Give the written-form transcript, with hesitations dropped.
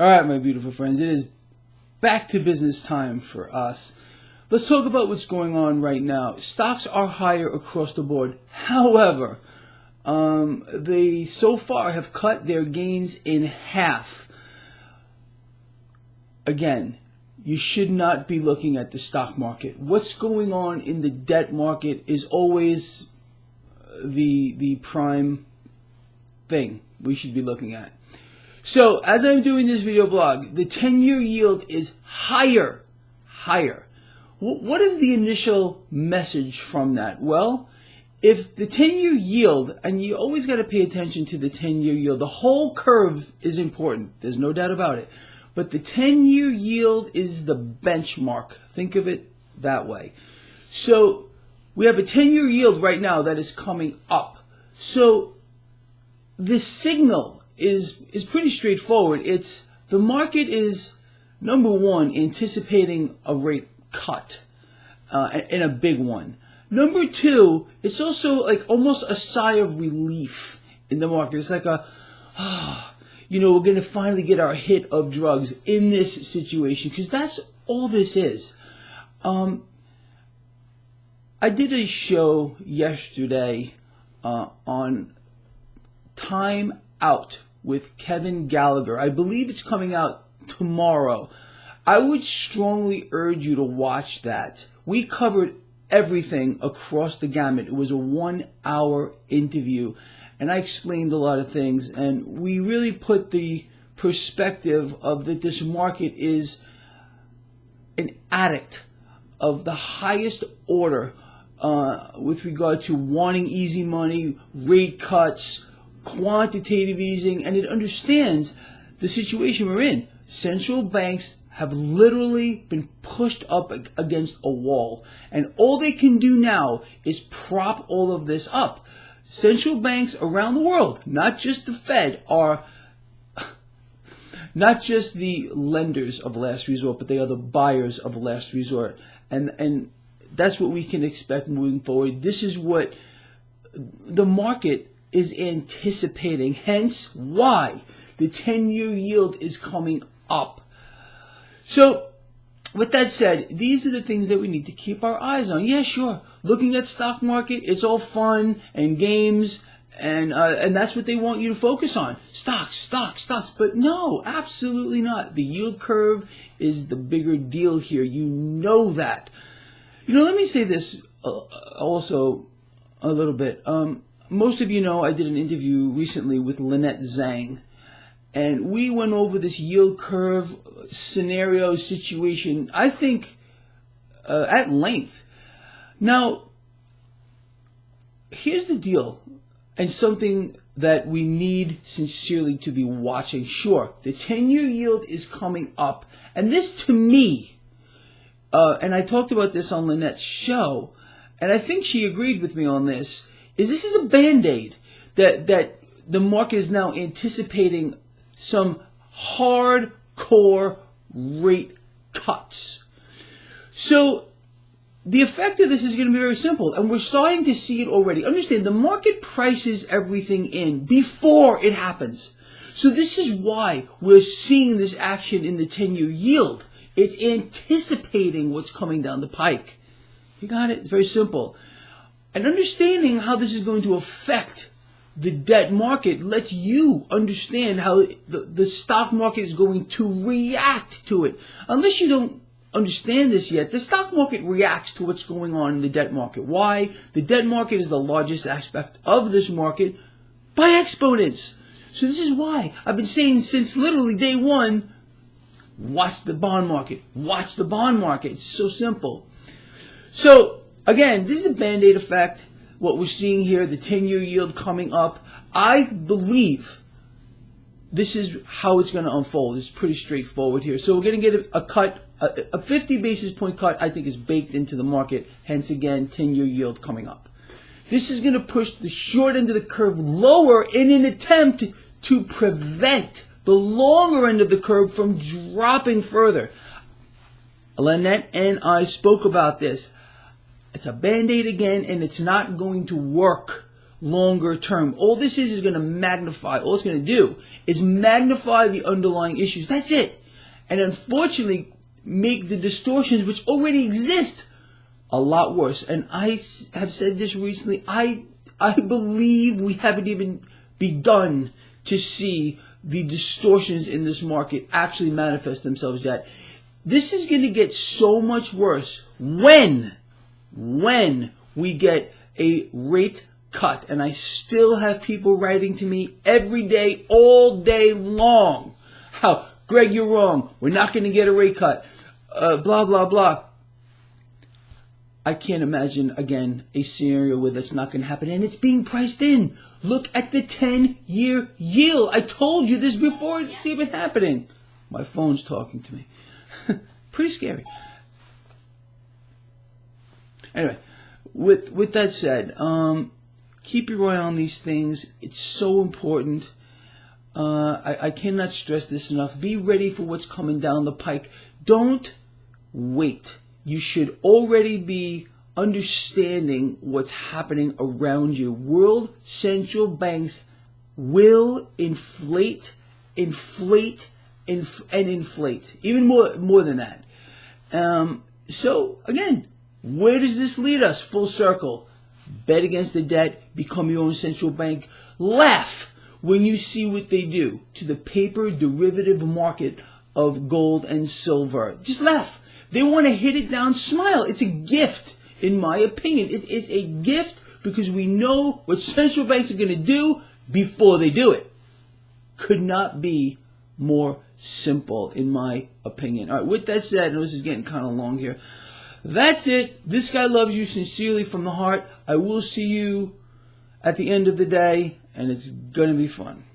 All right, my beautiful friends, it is back to business time for us. Let's talk about what's going on right now. Stocks are higher across the board. However, they so far have cut their gains in half. Again, you should not be looking at the stock market. What's going on in the debt market is always the prime thing we should be looking at. So, as I'm doing this video blog, the 10-year yield is higher. What is the initial message from that? Well, if the 10-year yield, and you always got to pay attention to the 10-year yield, the whole curve is important. There's no doubt about it. But the 10-year yield is the benchmark. Think of it that way. So, we have a 10-year yield right now that is coming up. So, the signal is pretty straightforward. It's the market is, number one, anticipating a rate cut, and a big one. Number two, it's also like almost a sigh of relief in the market. It's like we're going to finally get our hit of drugs in this situation, because that's all this is. I did a show yesterday on Time Out with Kevin Gallagher. I believe it's coming out tomorrow. I would strongly urge you to watch that. We covered everything across the gamut. It was a 1-hour interview, and I explained a lot of things, and we really put the perspective of that this market is an addict of the highest order with regard to wanting easy money, rate cuts, quantitative easing, and it understands the situation we're in. Central banks have literally been pushed up against a wall, and all they can do now is prop all of this up. Central banks around the world, not just the Fed, are not just the lenders of last resort, but they are the buyers of last resort, and that's what we can expect moving forward. This is what the market is anticipating, hence why the 10-year yield is coming up. So, with that said, these are the things that we need to keep our eyes on. Yeah, sure, looking at stock market, it's all fun and games, and that's what they want you to focus on. Stocks. But no, absolutely not. The yield curve is the bigger deal here. You know that. Let me say this also a little bit. Most of you know I did an interview recently with Lynette Zhang, and we went over this yield curve scenario situation, I think, at length. Now, here's the deal, and something that we need sincerely to be watching. Sure, the 10-year yield is coming up, and this to me, and I talked about this on Lynette's show, and I think she agreed with me on this, this is a Band-Aid that the market is now anticipating some hardcore rate cuts. So the effect of this is going to be very simple, and we're starting to see it already. Understand, the market prices everything in before it happens. So this is why we're seeing this action in the 10-year yield. It's anticipating what's coming down the pike. You got it? It's very simple. And understanding how this is going to affect the debt market lets you understand how the stock market is going to react to it. Unless you don't understand this yet, the stock market reacts to what's going on in the debt market. Why? The debt market is the largest aspect of this market by exponents. So this is why I've been saying since literally day one, watch the bond market. Watch the bond market. It's so simple. So, again, this is a Band-Aid effect. What we're seeing here, the 10-year yield coming up. I believe this is how it's going to unfold. It's pretty straightforward here. So we're going to get a cut, a 50 basis point cut, I think, is baked into the market. Hence, again, 10-year yield coming up. This is going to push the short end of the curve lower in an attempt to prevent the longer end of the curve from dropping further. Lynette and I spoke about this. It's a Band-Aid again, and it's not going to work longer term. All this is going to magnify. All it's going to do is magnify the underlying issues. That's it. And unfortunately, make the distortions which already exist a lot worse. And I have said this recently. I believe we haven't even begun to see the distortions in this market actually manifest themselves yet. This is going to get so much worse when we get a rate cut. And I still have people writing to me every day, all day long. How, Greg, you're wrong. We're not going to get a rate cut. Blah, blah, blah. I can't imagine, again, a scenario where that's not going to happen. And it's being priced in. Look at the 10-year yield. I told you this before it's even happening. My phone's talking to me. Pretty scary. Anyway, with that said, keep your eye on these things. It's so important. I cannot stress this enough. Be ready for what's coming down the pike. Don't wait. You should already be understanding what's happening around you. World central banks will inflate, and inflate. Even more than that. So, again, where does this lead us? Full circle. Bet against the debt. Become your own central bank. Laugh when you see what they do to the paper derivative market of gold and silver. Just laugh. They want to hit it down. Smile. It's a gift, in my opinion. It is a gift because we know what central banks are going to do before they do it. Could not be more simple, in my opinion. All right, with that said, and this is getting kind of long here, that's it. This guy loves you sincerely from the heart. I will see you at the end of the day, and it's going to be fun.